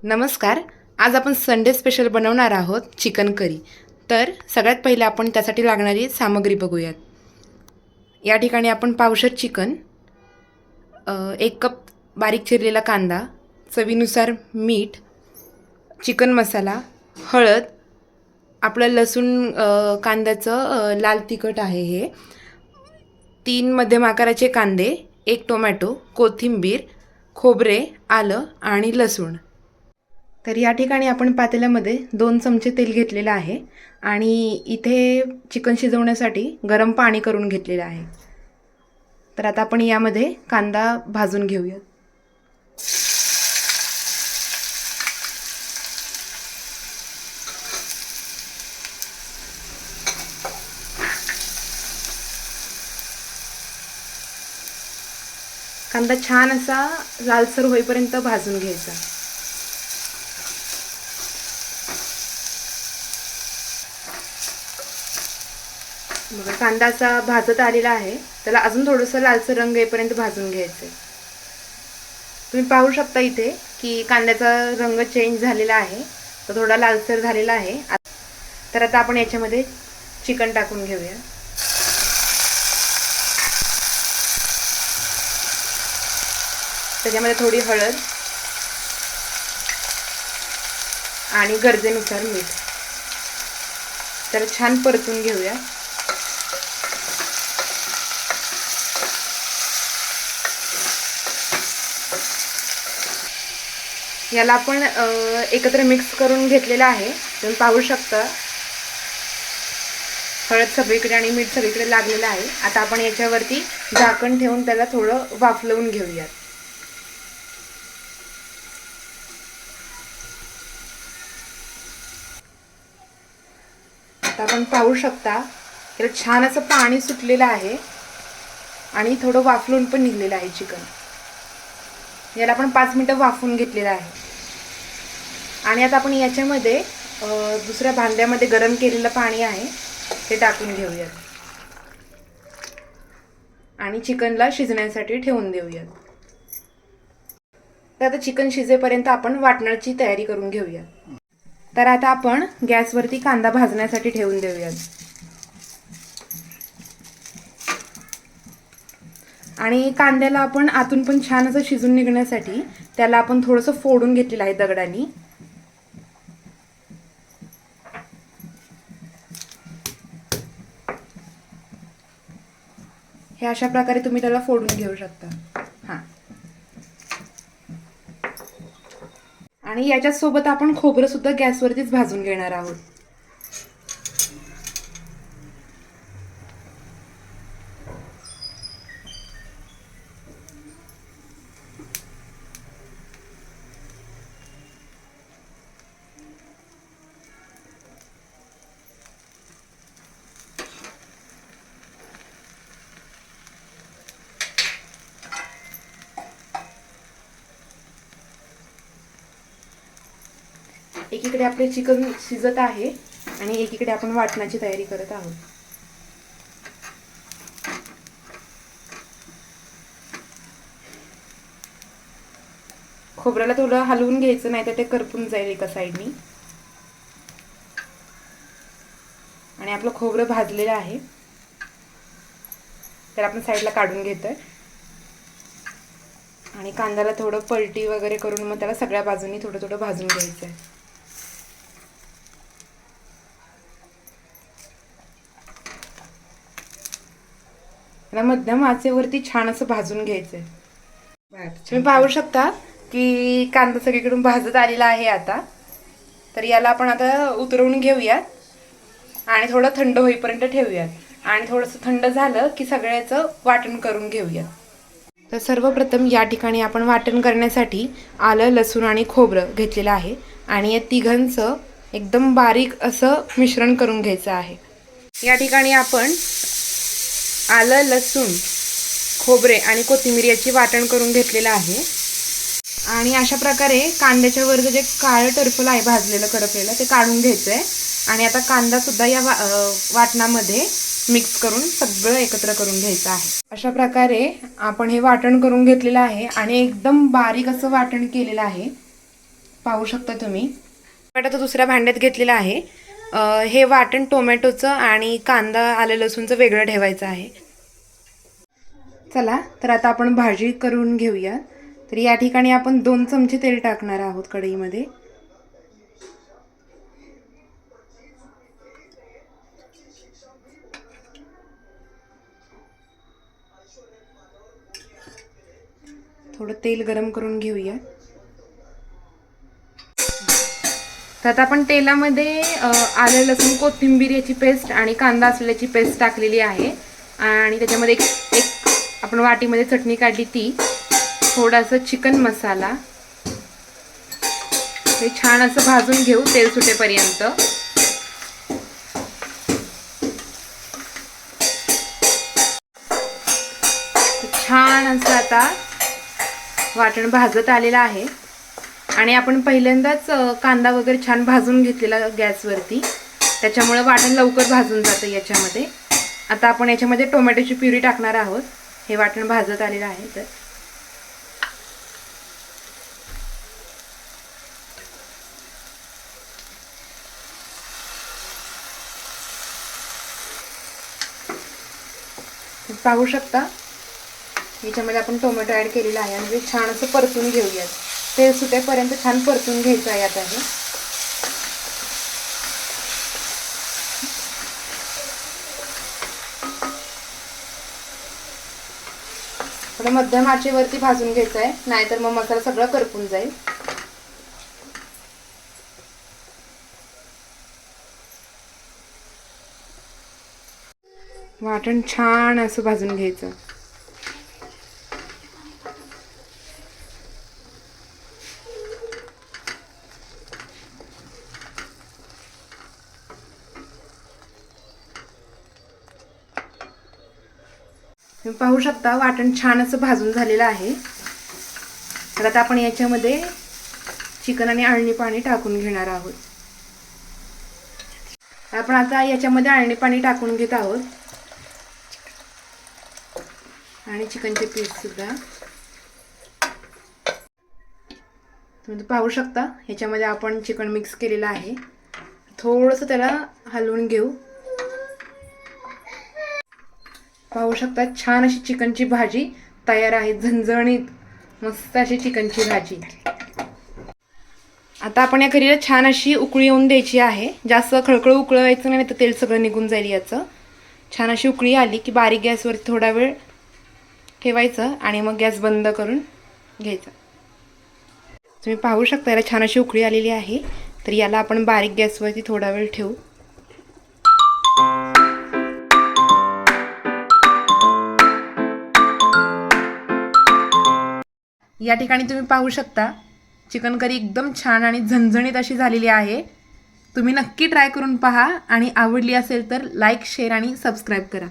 नमस्कार. आज आपण संडे स्पेशल बनवणार आहोत चिकन करी. तर सगळ्यात पहिले आपण त्यासाठी लागणारी सामग्री बघूयात. या ठिकाणी आपण पावशेर चिकन, 1 कप बारीक चिरलेला कांदा, चवीनुसार मीठ, चिकन मसाला, हळद, आपलं लसूण, कांद्याचं लाल तिखट आहे हे, 3 मध्यम आकाराचे कांदे, 1 टोमॅटो, कोथिंबीर, खोबरे, आलं आणि लसूण. तर या ठिकाणी आपण पातेल्यामध्ये 2 चमचे तेल घेतलेलं आहे आणि इथे चिकन शिजवण्यासाठी गरम पाणी करून घेतलेलं आहे. तर आता आपण यामध्ये कांदा भाजून घेऊया. कांदा छान असा लालसर होईपर्यंत भाजून घ्यायचा. बघा, कांदा असा भाजत आलेला आहे. त्याला अजून थोडंसं लालसर रंग येईपर्यंत भाजून घ्यायचं आहे. तुम्ही पाहू शकता इथे की कांद्याचा रंग चेंज झालेला आहे, तो थोडा लालसर झालेला आहे. तर आता आपण याच्यामध्ये चिकन टाकून घेऊया. त्याच्यामध्ये थोडी हळद आणि गरजेनुसार मीठ. त्याला छान परतून घेऊया. याला आपण एकत्र मिक्स करून घेतलेला आहे. तुम्ही पाहू शकता हळद सगळीकडे आणि मीठ सगळीकडे लागलेलं आहे. आता आपण याच्यावरती झाकण ठेवून त्याला थोडं वाफलवून घेऊयात. आता आपण पाहू शकता त्याला छान असं पाणी सुटलेलं आहे आणि थोडं वाफलून पण निघलेलं आहे चिकन. याला आपण 5 मिनिटं वाफवून घेतलेलं आहे. आणि आता आपण याच्यामध्ये दुसऱ्या भांड्यामध्ये गरम केलेलं पाणी आहे ते टाकून घेऊयात आणि चिकनला शिजण्यासाठी ठेवून देऊयात. तर आता चिकन शिजेपर्यंत आपण वाटणाची तयारी करून घेऊया. तर आता आपण गॅसवरती कांदा भाजण्यासाठी ठेवून देऊयात. आणि कांद्याला आपण आतून पण छान असं शिजून निघण्यासाठी त्याला आपण थोडंसं फोडून घेतलेलं आहे दगडांनी. हे अशा प्रकारे तुम्ही त्याला फोडून घेऊ शकता. हां. आणि याच्यासोबत आपण खोबरं सुद्धा गॅसवरतीच भाजून घेणार आहोत. एकीकडे आपले चिकन शिजत आहे आणि एकीकडे आपण वाटणाची तयारी करत आहोत. खोबऱ्याला थोडं हलवून घ्यायचं, नाही तर ते करपून जाईल एका साईडनी. आणि आपलं खोबरं भाजलेलं आहे तर आपण साईडला काढून घेतोय. आणि कांद्याला थोडं पलटी वगैरे करून मग त्याला सगळ्या बाजूनी थोडं थोडं भाजून घ्यायचं आहे. त्याला मध्यम आचेवरती छान असं भाजून घ्यायचंय. तुम्ही पाहू शकता की कांदा सगळीकडून भाजत आलेला आहे. आता तर याला आपण आता उतरवून घेऊयात आणि थोडं थंड होईपर्यंत ठेवूयात. आणि थोडंसं थंड झालं की सगळ्याचं वाटण करून घेऊयात. तर सर्वप्रथम या ठिकाणी आपण वाटण करण्यासाठी आलं, लसूण आणि खोबरं घेतलेलं आहे आणि या तिघांचं एकदम बारीक असं मिश्रण करून घ्यायचं आहे. या ठिकाणी आपण आलं, लसूण, खोबरे आणि कोथिंबीर याची वाटण करून घेतलेलं आहे. आणि अशा प्रकारे कांद्याच्या वरचं जे काळं टरफल आहे भाजलेलं करपलेलं ते काढून घ्यायचं आहे. आणि आता कांदा सुद्धा या वाटणामध्ये मिक्स करून सगळं एकत्र करून घ्यायचं आहे. अशा प्रकारे आपण हे वाटण करून घेतलेलं आहे आणि एकदम बारीक असं वाटण केलेलं आहे. पाहू शकता तुम्ही. आता दुसऱ्या भांड्यात घेतलेला आहे. हे वाटण टोमॅटोचं आणि कांदा आलं लसूणचं वेगळं ठेवायचं आहे. चला तर आता आपण भाजी करून घेऊया. तर या ठिकाणी आपण 2 चमचे तेल टाकणार आहोत कढईमध्ये. थोडं तेल गरम करून घेऊया. तर आता आपण तेलामध्ये आलं लसूण कोथिंबीर याची पेस्ट आणि कांदा असलेल्याची पेस्ट टाकलेली आहे आणि त्याच्यामध्ये एक आपण वाटीमध्ये चटणी काढली ती, थोडासा चिकन मसाला, हे छान असं भाजून घेऊ तेल सुटेपर्यंत. छान असं आता वाटण भाजत आलेलं आहे आणि आपण पहिल्यांदाच कांदा वगैरे छान भाजून घेतलेला गॅसवरती, त्याच्यामुळे वाटण लवकर भाजून जातं याच्यामध्ये. आता आपण याच्यामध्ये टोमॅटोची प्युरी टाकणार आहोत. हे वाटण भाजत आलेलं आहे. तर पाहू शकता याच्यामध्ये आपण टोमॅटो ॲड केलेला आहे आणि छान असं परतून घेऊयात. तेल सुटेपर्यंत छान परतून घ्यायचं आहे आता हे. थोडं मध्यम आचेवरती भाजून घ्यायचं आहे, नाहीतर मग मसाला सगळा करपून जाईल. वाटण छान असं भाजून घ्यायचं. तुम्ही पाहू शकता वाटण छान असं भाजून झालेलं आहे. तर आता आपण याच्यामध्ये चिकन आणि अळणी पाणी टाकून घेणार आहोत. आपण आता याच्यामध्ये अळणी पाणी टाकून घेत आहोत आणि चिकनचे पीस सुद्धा. तुम्ही पाहू शकता याच्यामध्ये आपण चिकन मिक्स केलेलं आहे. थोडंसं त्याला हलवून घेऊ. पाहू शकता छान अशी चिकनची भाजी तयार आहे. झणझणीत मस्त अशी चिकनची भाजी. आता आपण या कढईला छान अशी उकळी येऊन द्यायची आहे. जास्त खळखळ उकळवायचं नाही, तर तेल सगळं निघून जाईल याचं. छान अशी उकळी आली की बारीक गॅसवरती थोडा वेळ ठेवायचं आणि मग गॅस बंद करून घ्यायचा. तुम्ही पाहू शकता याला छान अशी उकळी आलेली आहे. तर याला आपण बारीक गॅसवरती थोडा वेळ ठेवू. या ठिकाणी तुम्ही पाहू शकता चिकन करी एकदम छान आणि झणझणीत अशी झालेली आहे. तुम्ही नक्की ट्राय करून पहा आणि आवडली असेल तर लाईक, शेअर आणि सबस्क्राईब करा.